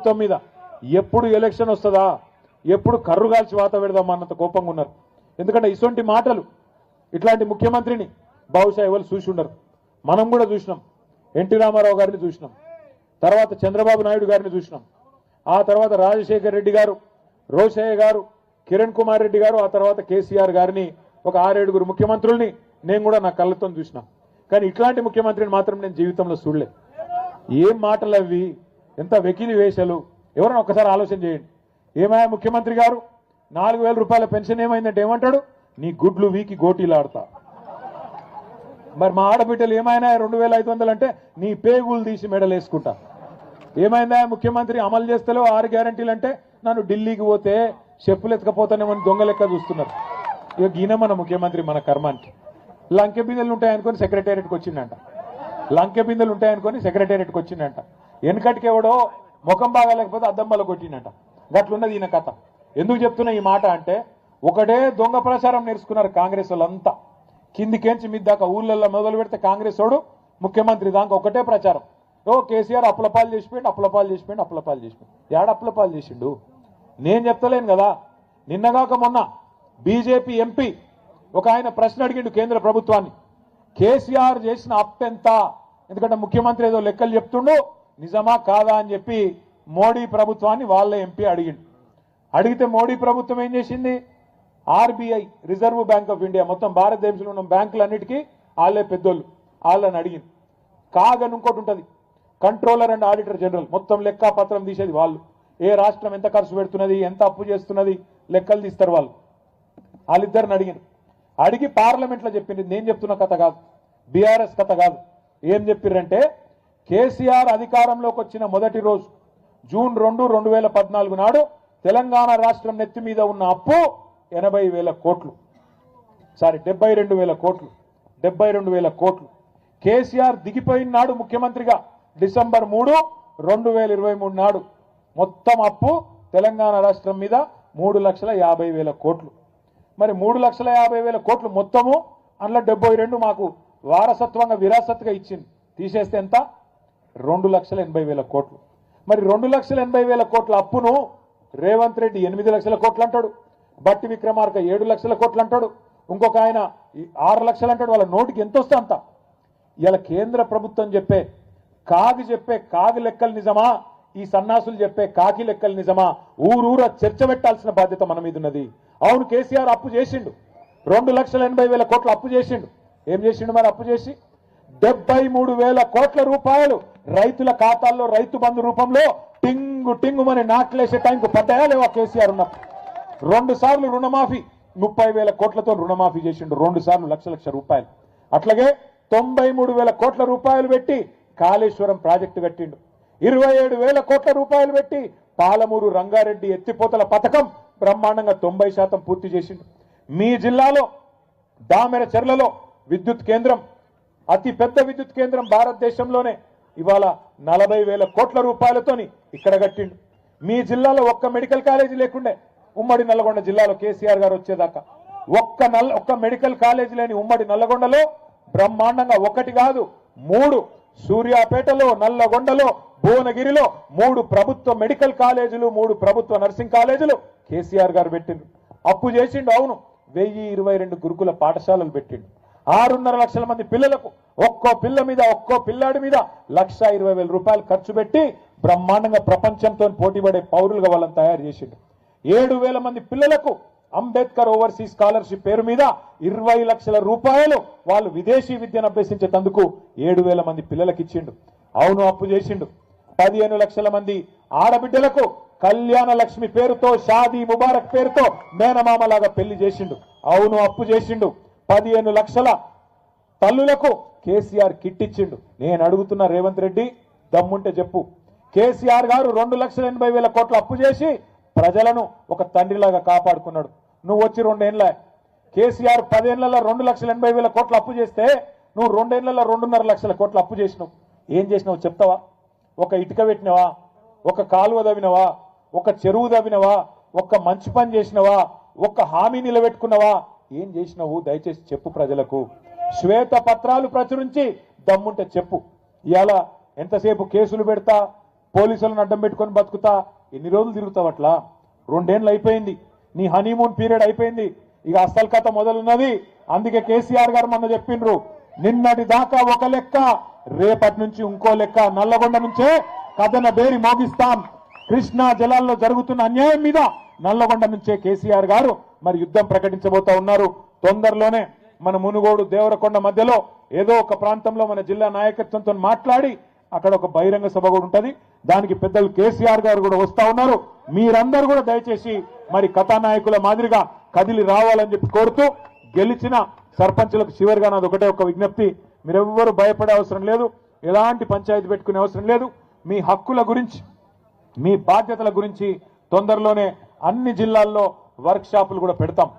ప్రభుత్వం మీద ఎప్పుడు ఎలక్షన్ వస్తుందా, ఎప్పుడు కర్రు కాల్చి వాత పెడదాం అన్నంత కోపంగా ఉన్నారు. ఎందుకంటే ఇటువంటి మాటలు ఇట్లాంటి ముఖ్యమంత్రిని బహుశా ఎవరు చూసి ఉండరు. మనం కూడా చూసినాం, ఎన్టీ రామారావు గారిని చూసినాం, తర్వాత చంద్రబాబు నాయుడు గారిని చూసినాం, ఆ తర్వాత రాజశేఖర్ రెడ్డి గారు, రోషయ్య గారు, కిరణ్ కుమార్ రెడ్డి గారు, ఆ తర్వాత కేసీఆర్ గారిని, ఒక 6-7 ముఖ్యమంత్రుల్ని నేను కూడా నా కళ్ళతో చూసినా. కానీ ఇట్లాంటి ముఖ్యమంత్రిని మాత్రం నేను జీవితంలో చూడలే. ఏం మాటలు అవి, ఎంత వెకిలి వేషాలు. ఎవరైనా ఒక్కసారి ఆలోచన చేయండి. ఏమయ్యా ముఖ్యమంత్రి గారు, 4,000 రూపాయల పెన్షన్ ఏమైందంటే ఏమంటాడు, నీ గుడ్లు వీకి గోటీలాడతా. మరి మా ఆడబిడ్డలు ఏమైనా 2,500 అంటే నీ పేగులు తీసి మెడలు వేసుకుంటా. ఏమైందా ముఖ్యమంత్రి, అమలు చేస్తలో 6 గ్యారంటీలు అంటే నన్ను ఢిల్లీకి పోతే చెప్పులు ఎత్తుకపోతానేమని దొంగ లెక్క చూస్తున్నారు. ఇక ఈయన మన ముఖ్యమంత్రి మన కర్మానికి. లంకె బిందెలు ఉంటాయనుకొని సెక్రటేరియట్కి వచ్చిందంట, లంకె బిందెలు ఉంటాయనుకొని సెక్రటేరియట్కి వచ్చిందంట. వెనకటికి ఎవడో ముఖం బాగా లేకపోతే అద్దమ్మలో కొట్టిందంట. గట్లున్నది ఈయన కథ. ఎందుకు చెప్తున్నా ఈ మాట అంటే, ఒకటే దొంగ ప్రచారం నేర్చుకున్నారు కాంగ్రెస్ వాళ్ళంతా. కిందికేంచి మీ దాకా ఊళ్ళల్లో మొదలు పెడితే కాంగ్రెస్ వాడు ముఖ్యమంత్రి దాకా ఒకటే ప్రచారం. ఓ కేసీఆర్ అప్పులపాలు చేసిపోయింది, అప్పులపాలు చేసిపోయింది, అప్పులపాలు చేసిపోయింది. ఏడ అప్పులపాలు చేసిండు నేను చెప్తలేను కదా. నిన్నగాక మొన్న బీజేపీ ఎంపీ ఒక ఆయన ప్రశ్న అడిగిండు కేంద్ర ప్రభుత్వాన్ని, కేసీఆర్ చేసిన అప్పెంత, ఎందుకంటే ముఖ్యమంత్రి ఏదో లెక్కలు చెప్తుండు, నిజమా కాదా అని చెప్పి మోడీ ప్రభుత్వాన్ని వాళ్ళ ఎంపీ అడిగిండు. అడిగితే మోడీ ప్రభుత్వం ఏం చేసింది, RBI reserve bank of India, మొత్తం భారతదేశంలో ఉన్న బ్యాంకులన్నిటికీ వాళ్ళే పెద్దోళ్ళు, వాళ్ళని అడిగింది. కాగని ఇంకోటి ఉంటుంది, కంట్రోలర్ అండ్ ఆడిటర్ జనరల్, మొత్తం లెక్క పత్రం తీసేది వాళ్ళు. ఏ రాష్ట్రం ఎంత ఖర్చు పెడుతున్నది, ఎంత అప్పు చేస్తున్నది లెక్కలు తీస్తారు వాళ్ళు. వాళ్ళిద్దరిని అడిగింది. అడిగి పార్లమెంట్లో చెప్పింది. నేను చెప్తున్న కథ కాదు, బీఆర్ఎస్ కథ కాదు. ఏం చెప్పిర్రంటే, కేసీఆర్ అధికారంలోకి వచ్చిన మొదటి రోజు జూన్ 2, 2014 నాడు తెలంగాణ రాష్ట్రం నెత్తి మీద ఉన్న అప్పు 80,000 కోట్లు, సారీ 72,000 కోట్లు, 72,000 కోట్లు. కేసీఆర్ దిగిపోయిన నాడు ముఖ్యమంత్రిగా డిసెంబర్ 3, 2023 నాడు మొత్తం అప్పు తెలంగాణ రాష్ట్రం మీద 3,50,000 కోట్లు. మరి 3,50,000 కోట్లు మొత్తము, అందులో 72 మాకు వారసత్వంగా విరాసత్గా ఇచ్చింది. తీసేస్తే ఎంత, 2,80,000 కోట్లు. మరి 2,80,000 కోట్ల అప్పును రేవంత్ రెడ్డి 8 లక్షల కోట్లు అంటాడు, బట్టి విక్రమార్క 7 లక్షల కోట్లు అంటాడు, ఇంకొక ఆయన 6 లక్షలు అంటాడు. వాళ్ళ నోటికి ఎంత వస్తే అంత. ఇలా కేంద్ర ప్రభుత్వం చెప్పే కాగి లెక్కలు నిజమా, ఈ సన్నాసులు చెప్పే కాకి లెక్కలు నిజమా, ఊరూర చర్చ పెట్టాల్సిన బాధ్యత మన మీద ఉన్నది. అవును, కేసీఆర్ అప్పు చేసిండు, 2,80,000 కోట్ల అప్పు చేసిండు. ఏం చేసిండు మరి అప్పు చేసి? 73,000 కోట్ల రూపాయలు రైతుల ఖాతాల్లో రైతు బంధు రూపంలో టింగు టింగు మన నాట్లేసే టైంకు పడ్డాయా లేవా కేసీఆర్ ఉన్నప్పుడు? 2 సార్లు రుణమాఫీ, 30,000 కోట్లతో రుణమాఫీ చేసిండు, 2 సార్లు లక్ష రూపాయలు. అట్లాగే 93,000 కోట్ల రూపాయలు పెట్టి కాళేశ్వరం ప్రాజెక్టు కట్టిండు, 27,000 కోట్ల రూపాయలు పెట్టి పాలమూరు రంగారెడ్డి ఎత్తిపోతల పథకం బ్రహ్మాండంగా 90% పూర్తి చేసిండు. మీ జిల్లాలో దామెర చెర్లలో విద్యుత్ కేంద్రం, అతి పెద్ద విద్యుత్ కేంద్రం భారతదేశంలోనే, ఇవాళ 40,000 కోట్ల రూపాయలతోని ఇక్కడ కట్టిండు. మీ జిల్లాలో ఒక్క మెడికల్ కాలేజీ లేకుండే, ఉమ్మడి నల్లగొండ జిల్లాలో కేసీఆర్ గారు వచ్చేదాకా ఒక్క మెడికల్ కాలేజీ లేని ఉమ్మడి నల్లగొండలో బ్రహ్మాండంగా 1 కాదు 3, సూర్యాపేటలో, నల్లగొండలో, భువనగిరిలో 3 ప్రభుత్వ మెడికల్ కాలేజీలు, 3 ప్రభుత్వ నర్సింగ్ కాలేజీలు కేసీఆర్ గారు పెట్టిండు. అప్పు చేసిండు. అవును, 1,022 గురుకుల పాఠశాలలు పెట్టిండు. 6.5 లక్షల మంది పిల్లలకు ఒక్కో పిల్లాడి మీద 1,20,000 రూపాయలు ఖర్చు పెట్టి బ్రహ్మాండంగా ప్రపంచంతో పోటీపడే పౌరులుగా వాళ్ళని తయారు చేసిండు. 7,000 మంది పిల్లలకు అంబేద్కర్ ఓవర్సీస్ స్కాలర్షిప్ పేరు మీద 20 లక్షల రూపాయలు వాళ్ళు విదేశీ విద్యను అభ్యసించేందుకు 7,000 మంది పిల్లలకు ఇచ్చిండు. అవును, అప్పు చేసిండు. 15 లక్షల మంది ఆడబిడ్డలకు కళ్యాణ లక్ష్మి పేరుతో, షాదీ ముబారక్ పేరుతో మేనమామలాగా పెళ్లి చేసిండు. అవును, అప్పు చేసిండు. 15 లక్షల తల్లులకు కేసీఆర్ కిట్ ఇచ్చిండు. నేను అడుగుతున్న రేవంత్ రెడ్డి, దమ్ముంటే చెప్పు, కేసీఆర్ గారు 2,80,000 కోట్ల అప్పు చేసి ప్రజలను ఒక తండ్రిలాగా కాపాడుకున్నాడు. నువ్వు వచ్చి 2 ఏళ్ళ, కేసీఆర్ 10 ఏళ్లలో 2,80,000 కోట్ల అప్పు చేస్తే నువ్వు 2 ఏళ్లలో 2.5 లక్షల కోట్ల అప్పు చేసినావు. ఏం చేసినావు చెప్తావా? ఒక ఇటుక పెట్టినవా, ఒక కాలువ దవ్వినవా, ఒక చెరువు దవ్వినవా, ఒక మంచి పని చేసినవా, ఒక హామీ నిలబెట్టుకున్నావా? ఏం చేసినావు దయచేసి చెప్పు ప్రజలకు. శ్వేత పత్రాలు ప్రచురించి దమ్ముంటే చెప్పు. ఇవాళ ఎంతసేపు కేసులు పెడతా, పోలీసులను అడ్డం పెట్టుకొని బతుకుతా ఎన్ని రోజులు తిరుగుతావు అట్లా? 2 ఏళ్ళు అయిపోయింది, నీ హనీమూన్ పీరియడ్ అయిపోయింది, ఇక అసలు కథ మొదలున్నది. అందుకే కేసీఆర్ గారు మొన్న చెప్పిండ్రు, నిన్నటి దాకా ఒక లెక్క, రేపటి నుంచి ఇంకో లెక్క. నల్లగొండ నుంచే కథన బేరి మోగిస్తాం. కృష్ణా జలాల్లో జరుగుతున్న అన్యాయం మీద నల్లగొండ నుంచే కేసీఆర్ గారు మరి యుద్ధం ప్రకటించబోతా ఉన్నారు. తొందరలోనే మన మునుగోడు దేవరకొండ మధ్యలో ఏదో ఒక ప్రాంతంలో మన జిల్లా నాయకత్వంతో మాట్లాడి అక్కడ ఒక బహిరంగ సభ కూడా ఉంటది. దానికి పెద్దలు కేసీఆర్ గారు కూడా వస్తా ఉన్నారు. మీరందరూ కూడా దయచేసి మరి కథానాయకుల మాదిరిగా కదిలి రావాలని చెప్పి కోరుతూ, గెలిచిన సర్పంచులకు చివరిగా నాది ఒకటే ఒక విజ్ఞప్తి, మీరెవ్వరూ భయపడే అవసరం లేదు, ఎలాంటి పంచాయతీ పెట్టుకునే అవసరం లేదు. మీ హక్కుల గురించి, మీ బాధ్యతల గురించి తొందరలోనే అన్ని జిల్లాల్లో వర్క్ షాపులు కూడా పెడతాం.